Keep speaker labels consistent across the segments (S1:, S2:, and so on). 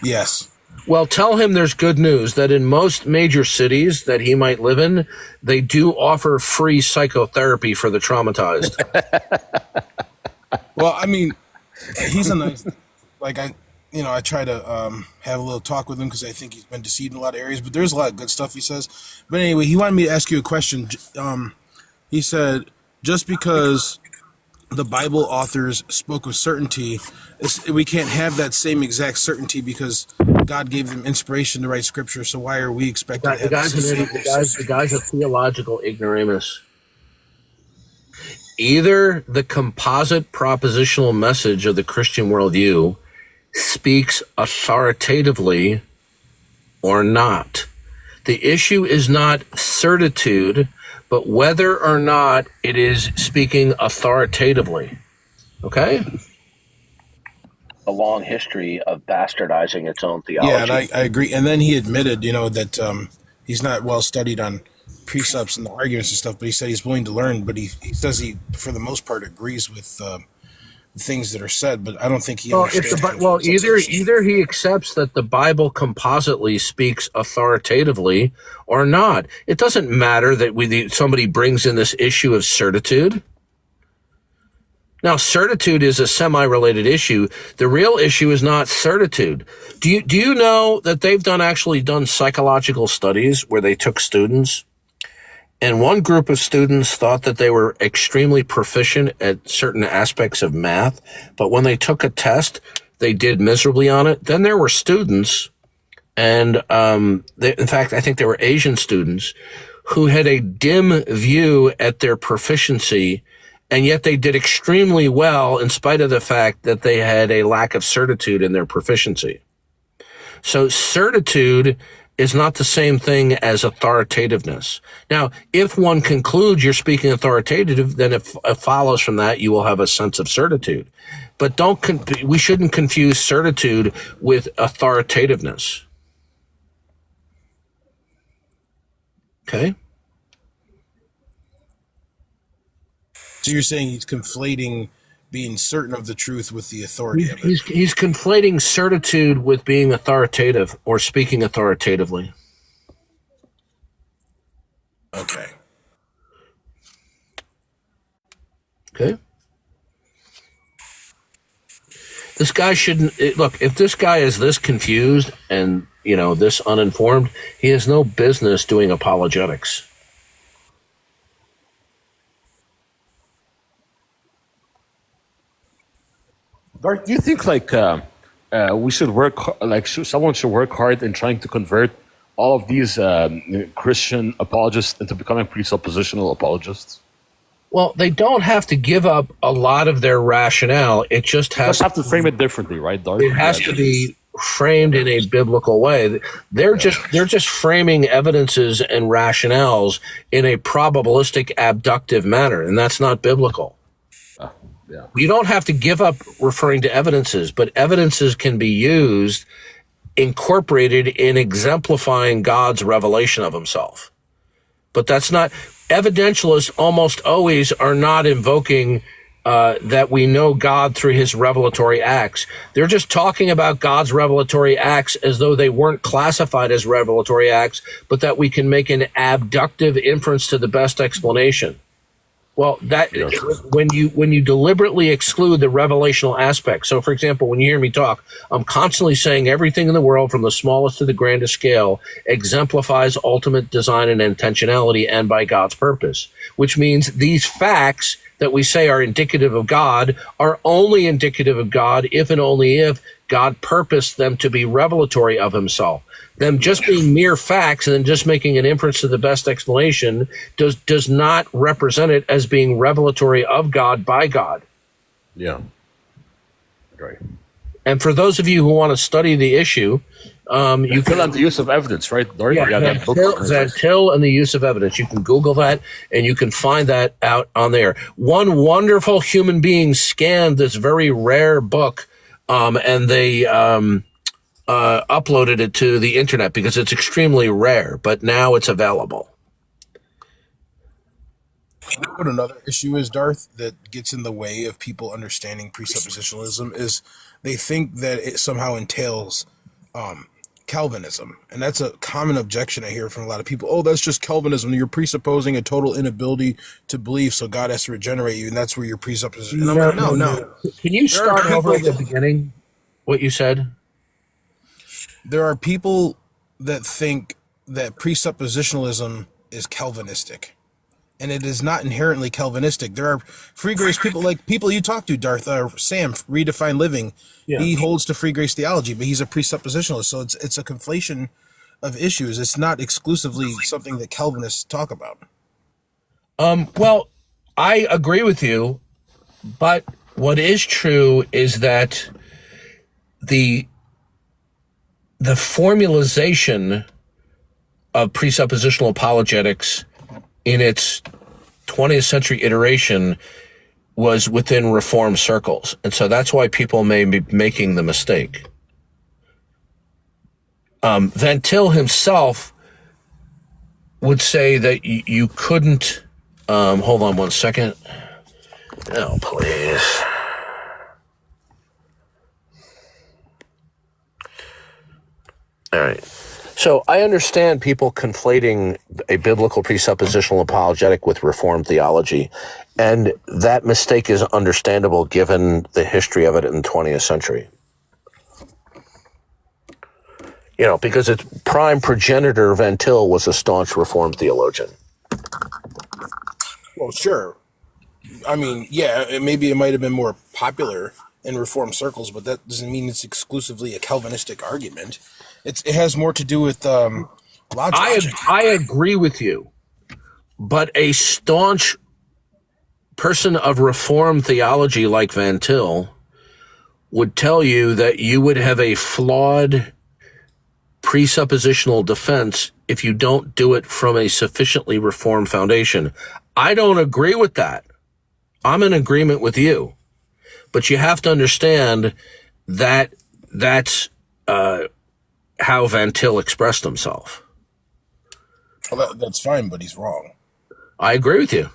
S1: Yes.
S2: Well, tell him there's good news that in most major cities that he might live in, they do offer free psychotherapy for the traumatized.
S1: Well, I mean, he's a nice, like I try to have a little talk with him because I think he's been deceived in a lot of areas, but there's a lot of good stuff he says. But anyway, he wanted me to ask you a question. He said, just because the Bible authors spoke with certainty, we can't have that same exact certainty because God gave them inspiration to write scripture. So why are we expected to
S2: The
S1: have the
S2: guy's an
S1: same?
S2: idiot. The guy's a theological ignoramus. Either the composite propositional message of the Christian worldview speaks authoritatively or not. The issue is not certitude, but whether or not it is speaking authoritatively. Okay? A long history of bastardizing its own
S1: Yeah, and
S2: theology.
S1: I agree. And then he admitted, that he's not well studied on precepts and the arguments and stuff, but he said he's willing to learn. But he says he, for the most part, agrees with the things that are said. But I don't think he
S2: Well,
S1: understands.
S2: either he accepts that the Bible compositely speaks authoritatively or not. It doesn't matter that somebody brings in this issue of certitude. Now, certitude is a semi-related issue. The real issue is not certitude. Do you know that they've actually done psychological studies where they took students, and one group of students thought that they were extremely proficient at certain aspects of math, but when they took a test, they did miserably on it. Then there were students, and in fact, I think they were Asian students, who had a dim view at their proficiency, and yet they did extremely well in spite of the fact that they had a lack of certitude in their proficiency. So certitude is not the same thing as authoritativeness. Now, if one concludes you're speaking authoritative, then it follows from that you will have a sense of certitude. But we shouldn't confuse certitude with authoritativeness. Okay?
S1: So you're saying he's conflating being certain of the truth with the authority of it.
S2: He's conflating certitude with being authoritative or speaking authoritatively.
S1: Okay.
S2: Okay? This guy shouldn't look. If this guy is this confused and this uninformed, he has no business doing apologetics.
S3: Dark, do you think we should someone should work hard in trying to convert all of these Christian apologists into becoming presuppositional apologists?
S2: Well, they don't have to give up a lot of their rationale. It just has
S3: have to frame it differently, right, Dark?
S2: It has to be framed in a biblical way. They're just framing evidences and rationales in a probabilistic abductive manner, and that's not biblical.
S3: Yeah.
S2: You don't have to give up referring to evidences, but evidences can be used, incorporated in exemplifying God's revelation of himself. But that's not, evidentialists almost always are not invoking that we know God through his revelatory acts. They're just talking about God's revelatory acts as though they weren't classified as revelatory acts, but that we can make an abductive inference to the best explanation. Well, when you deliberately exclude the revelational aspect. So, for example, when you hear me talk, I'm constantly saying everything in the world, from the smallest to the grandest scale, exemplifies ultimate design and intentionality and by God's purpose, which means these facts that we say are indicative of God are only indicative of God if and only if God purposed them to be revelatory of himself. Them just being mere facts and then just making an inference to the best explanation does not represent it as being revelatory of God by God.
S3: Yeah. Right.
S2: And for those of you who want to study the issue, you can
S3: on the use of evidence, right?
S2: Van Til and the use of evidence. You can Google that and you can find that out on there. One wonderful human being scanned this very rare book, and they uploaded it to the internet because it's extremely rare, but now it's available.
S1: You know what another issue is, Darth, that gets in the way of people understanding presuppositionalism is they think that it somehow entails Calvinism. And that's a common objection I hear from a lot of people. Oh, that's just Calvinism. You're presupposing a total inability to believe, so God has to regenerate you, and that's where your presupposition. And I'm like, no.
S2: Can you
S1: There are
S2: start over at the
S1: people,
S2: beginning? What you said?
S1: there are people that think that presuppositionalism is Calvinistic. And it is not inherently Calvinistic. There are free grace people, like people you talk to, Darth, Sam, Redefine Living.
S3: Yeah.
S1: He holds to free grace theology, but he's a presuppositionalist. So it's a conflation of issues. It's not exclusively something that Calvinists talk about.
S2: Well, I agree with you, but what is true is that the formalization of presuppositional apologetics in its 20th century itiration was within Reformed circles. And so that's why people may be making the mistake. Van Til himself would say that you couldn't, hold on one second. Oh, please. All right. So I understand people conflating a biblical presuppositional apologetic with Reformed theology, and that mistake is understandable given the history of it in the 20th century. You know, because its prime progenitor, Van Til, was a staunch Reformed theologian.
S1: Well, sure. I mean, yeah, maybe it might have been more popular in Reformed circles, but that doesn't mean it's exclusively a Calvinistic argument. It has more to do with logic.
S2: I agree with you, but a staunch person of Reformed theology like Van Til would tell you that you would have a flawed presuppositional defense if you don't do it from a sufficiently Reformed foundation. I don't agree with that. I'm in agreement with you, but you have to understand that that's how Van Til expressed himself.
S1: Well, that's fine, but he's wrong.
S2: I agree with you.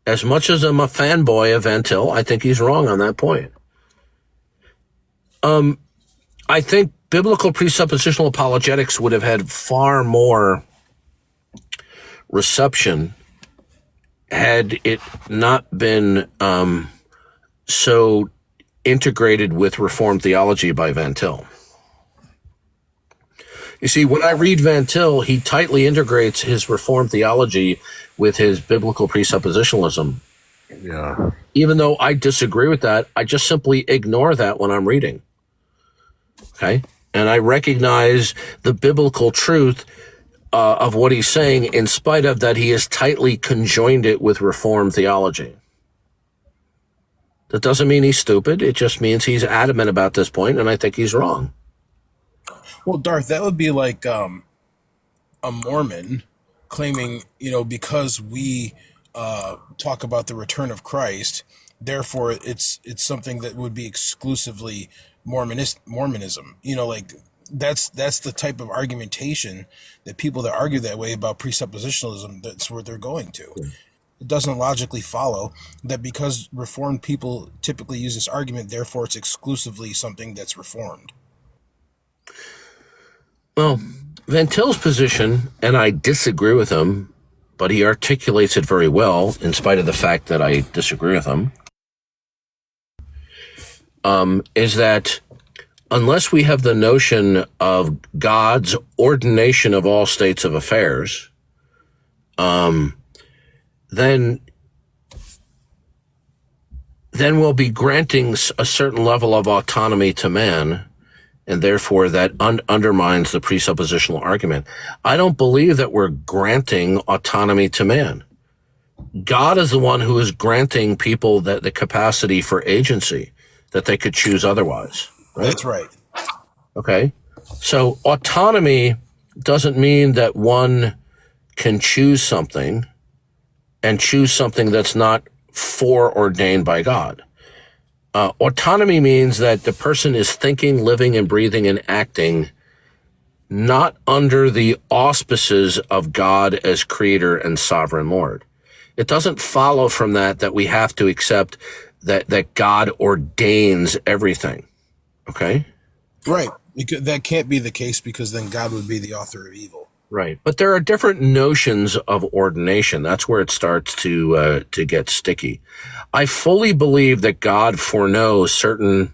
S2: As much as I'm a fanboy of Van Til, I think he's wrong on that point. I think biblical presuppositional apologetics would have had far more reception had it not been so integrated with Reformed theology by Van Til. You see, when I read Van Til, he tightly integrates his Reformed theology with his biblical presuppositionalism.
S3: Yeah.
S2: Even though I disagree with that, I just simply ignore that when I'm reading. Okay? And I recognize the biblical truth of what he's saying, in spite of that he has tightly conjoined it with Reformed theology. That doesn't mean he's stupid. It just means he's adamant about this point, and I think he's wrong.
S1: Well, Darth, that would be like a Mormon claiming, because we talk about the return of Christ, therefore it's something that would be exclusively Mormonism. That's the type of argumentation that people that argue that way about presuppositionalism, that's what they're going to. It doesn't logically follow that because Reformed people typically use this argument, therefore it's exclusively something that's Reformed.
S2: Well, Van Til's position, and I disagree with him, but he articulates it very well in spite of the fact that I disagree with him, is that unless we have the notion of God's ordination of all states of affairs, then we'll be granting a certain level of autonomy to man, and therefore that undermines the presuppositional argument. I don't believe that we're granting autonomy to man. God is the one who is granting people the capacity for agency, that they could choose otherwise. Right?
S1: That's right.
S2: Okay. So autonomy doesn't mean that one can choose something and choose something that's not foreordained by God. Autonomy means that the person is thinking, living, and breathing and acting not under the auspices of God as creator and sovereign Lord. It doesn't follow from that we have to accept that God ordains everything. Okay?
S1: Right. Because that can't be the case because then God would be the author of evil.
S2: Right. But there are different notions of ordination. That's where it starts to get sticky. I fully believe that God foreknows certain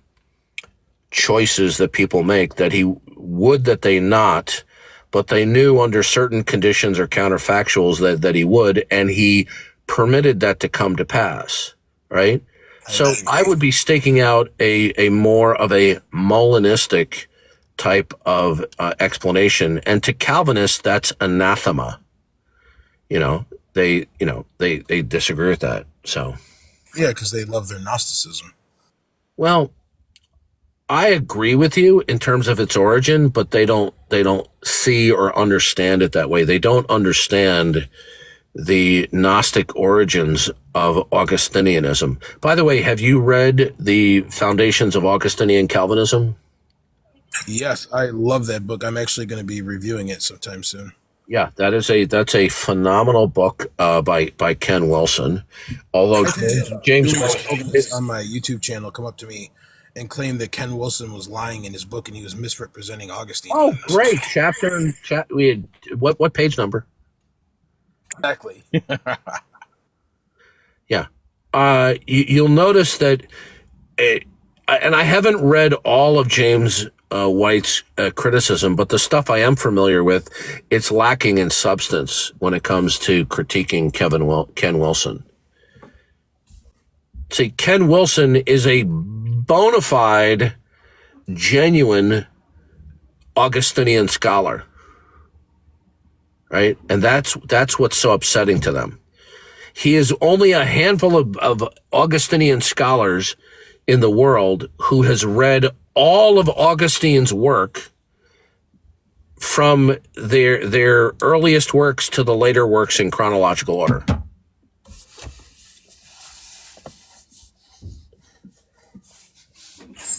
S2: choices that people make, that he would that they not, but they knew under certain conditions or counterfactuals that he would, and he permitted that to come to pass, right? So I would be staking out a more of a Molinistic type of explanation, and to Calvinists that's anathema. They disagree with that. So
S1: Yeah, because they love their Gnosticism.
S2: well, I agree with you in terms of its origin, but they don't see or understand it that way. They don't understand the Gnostic origins of Augustinianism. By the way, have you read the Foundations of Augustinian Calvinism?
S1: Yes, I love that book. I'm actually going to be reviewing it sometime soon.
S2: Yeah, that's a phenomenal book by Ken Wilson. Although James
S1: on my YouTube channel come up to me and claim that Ken Wilson was lying in his book and he was misrepresenting Augustine.
S2: Oh, great chapter and chat. We had what page number?
S1: Exactly.
S2: Yeah, you'll notice that, and I haven't read all of James White's criticism, but the stuff I am familiar with, it's lacking in substance when it comes to critiquing Ken Wilson. See, Ken Wilson is a bona fide, genuine Augustinian scholar, right? And that's what's so upsetting to them. He is only a handful of Augustinian scholars in the world who has read all of Augustine's work from their earliest works to the later works in chronological order.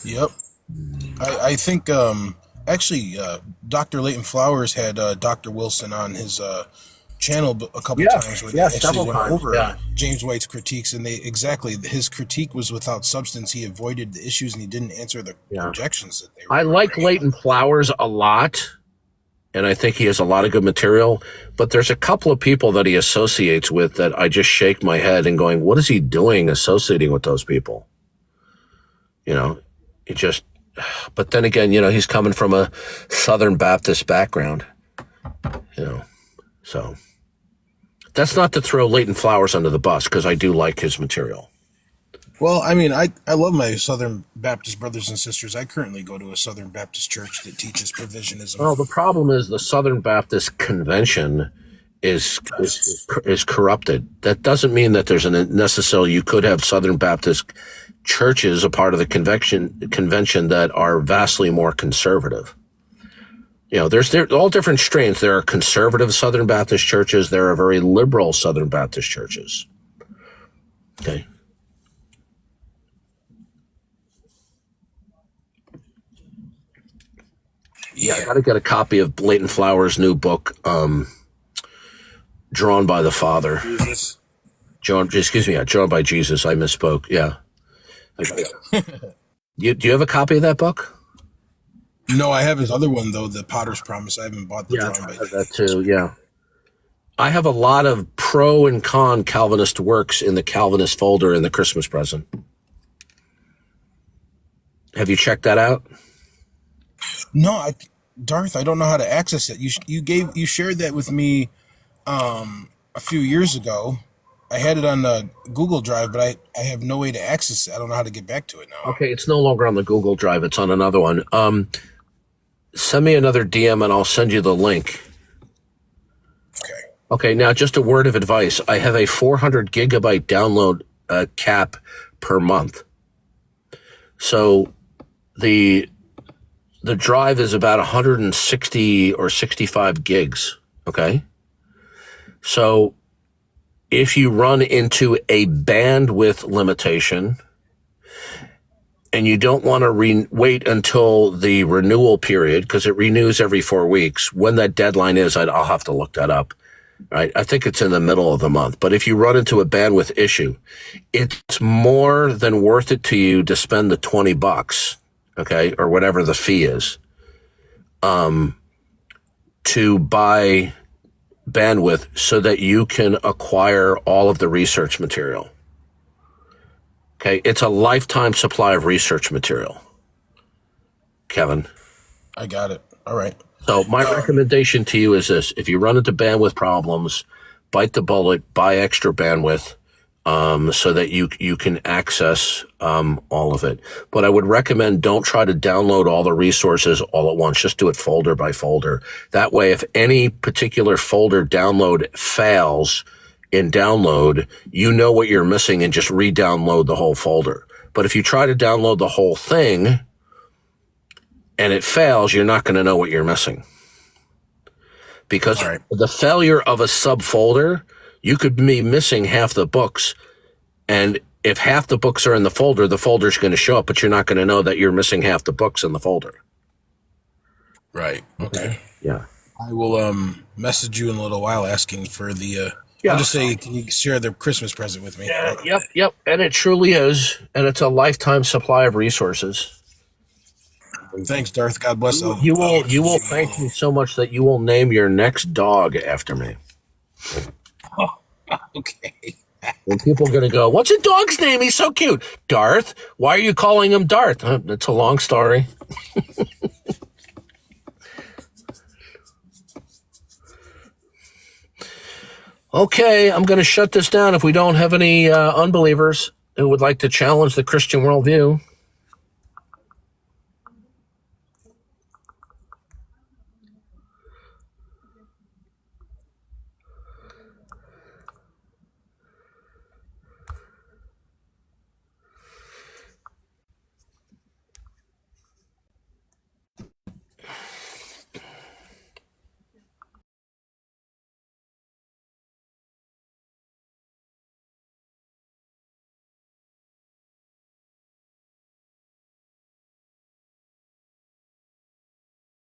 S1: Yep. I think actually Dr. Leighton Flowers had Dr. Wilson on his channel a couple times where they actually went over James White's critiques, and his critique was without substance. He avoided the issues and he didn't answer the objections that they were.
S2: I like Leighton Flowers a lot, and I think he has a lot of good material, but there's a couple of people that he associates with that I just shake my head and going, what is he doing associating with those people? But then again, he's coming from a Southern Baptist background, so that's not to throw Leighton Flowers under the bus, because I do like his material.
S1: Well, I mean, I love my Southern Baptist brothers and sisters. I currently go to a Southern Baptist church that teaches provisionism.
S2: Well, the problem is the Southern Baptist Convention is corrupted. That doesn't mean that there's necessarily you could have Southern Baptist churches a part of the convention that are vastly more conservative. There's all different strains. There are conservative Southern Baptist churches. There are very liberal Southern Baptist churches. Okay. Yeah, I got to get a copy of Leighton Flowers' new book, Drawn by the Father.
S1: Jesus.
S2: Drawn by Jesus. I misspoke. Yeah. Do you have a copy of that book?
S1: No, I have his other one though, The Potter's Promise. I haven't bought the Drawn by Jesus.
S2: That too. Yeah. I have a lot of pro and con Calvinist works in the Calvinist folder in the Christmas present. Have you checked that out?
S1: No, Darth, I don't know how to access it. You shared that with me a few years ago. I had it on the Google Drive, but I have no way to access it. I don't know how to get back to it now.
S2: Okay, it's no longer on the Google Drive. It's on another one. Send me another DM and I'll send you the link. Okay, now just a word of advice. I have a 400 gigabyte download cap per month. So the drive is about 160 or 65 gigs, okay? So if you run into a bandwidth limitation and you don't want to wait until the renewal period, because it renews every 4 weeks, when that deadline is, I'll have to look that up. Right? I think it's in the middle of the month. But if you run into a bandwidth issue, it's more than worth it to you to spend the $20 okay, or whatever the fee is, to buy bandwidth so that you can acquire all of the research material. Okay, it's a lifetime supply of research material, Kevin.
S1: I got it. All right.
S2: So my recommendation to you is this: if you run into bandwidth problems, bite the bullet, buy extra bandwidth, so that you can access all of it. But I would recommend don't try to download all the resources all at once. Just do it folder by folder. That way, if any particular folder download fails in download, you know what you're missing and just re-download the whole folder. But if you try to download the whole thing and it fails, you're not going to know what you're missing. Because the failure of a subfolder, you could be missing half the books. And if half the books are in the folder's going to show up, but you're not going to know that you're missing half the books in the folder.
S1: Right. Okay.
S2: Yeah.
S1: I will message you in a little while asking for the. I'll just say, can you share the Christmas present with me?
S2: Yeah, yep. And it truly is. And it's a lifetime supply of resources.
S1: Thanks, Darth. God bless.
S2: You will thank me so much that you will name your next dog after me.
S1: Okay.
S2: And people are going to go, what's your dog's name? He's so cute. Darth. Why are you calling him Darth? It's a long story. Okay, I'm going to shut this down if we don't have any unbelievers who would like to challenge the Christian worldview.